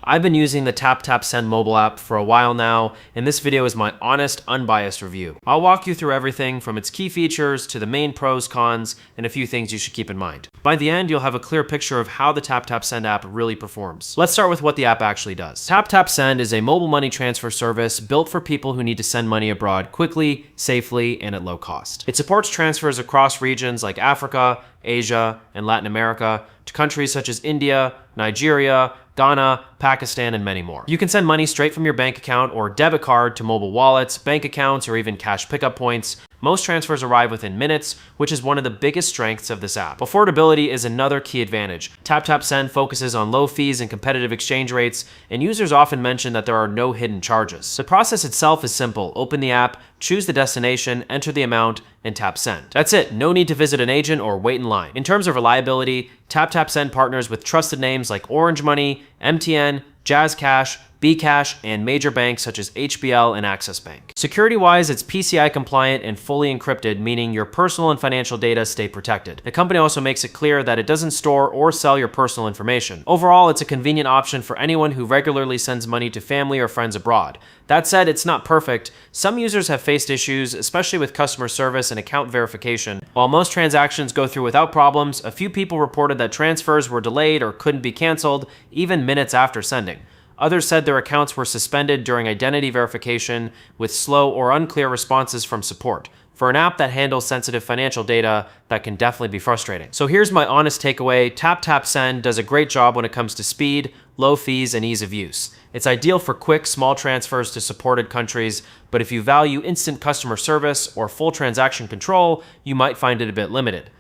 I've been using the Taptap Send mobile app for a while now, and this video is my honest, unbiased review. I'll walk you through everything from its key features to the main pros, cons, and a few things you should keep in mind. By the end, you'll have a clear picture of how the Taptap Send app really performs. Let's start with what the app actually does. Taptap Send is a mobile money transfer service built for people who need to send money abroad quickly, safely, and at low cost. It supports transfers across regions like Africa, Asia, and Latin America to countries such as India, Nigeria, Ghana, Pakistan, and many more. You can send money straight from your bank account or debit card to mobile wallets, bank accounts, or even cash pickup points. Most transfers arrive within minutes, which is one of the biggest strengths of this app. Affordability is another key advantage. Taptap Send focuses on low fees and competitive exchange rates, and users often mention that there are no hidden charges. The process itself is simple. Open the app, choose the destination, enter the amount, and tap Send. That's it. No need to visit an agent or wait in line. In terms of reliability, Taptap Send partners with trusted names like Orange Money, MTN, Jazz Cash, Bcash, and major banks such as HBL and Access Bank. Security-wise, it's PCI compliant and fully encrypted, meaning your personal and financial data stay protected. The company also makes it clear that it doesn't store or sell your personal information. Overall, it's a convenient option for anyone who regularly sends money to family or friends abroad. That said, it's not perfect. Some users have faced issues, especially with customer service and account verification. While most transactions go through without problems, a few people reported that transfers were delayed or couldn't be canceled, even minutes after sending. Others said their accounts were suspended during identity verification with slow or unclear responses from support. For an app that handles sensitive financial data, that can definitely be frustrating. So here's my honest takeaway. Taptap Send does a great job when it comes to speed, low fees, and ease of use. It's ideal for quick, small transfers to supported countries, but if you value instant customer service or full transaction control, you might find it a bit limited.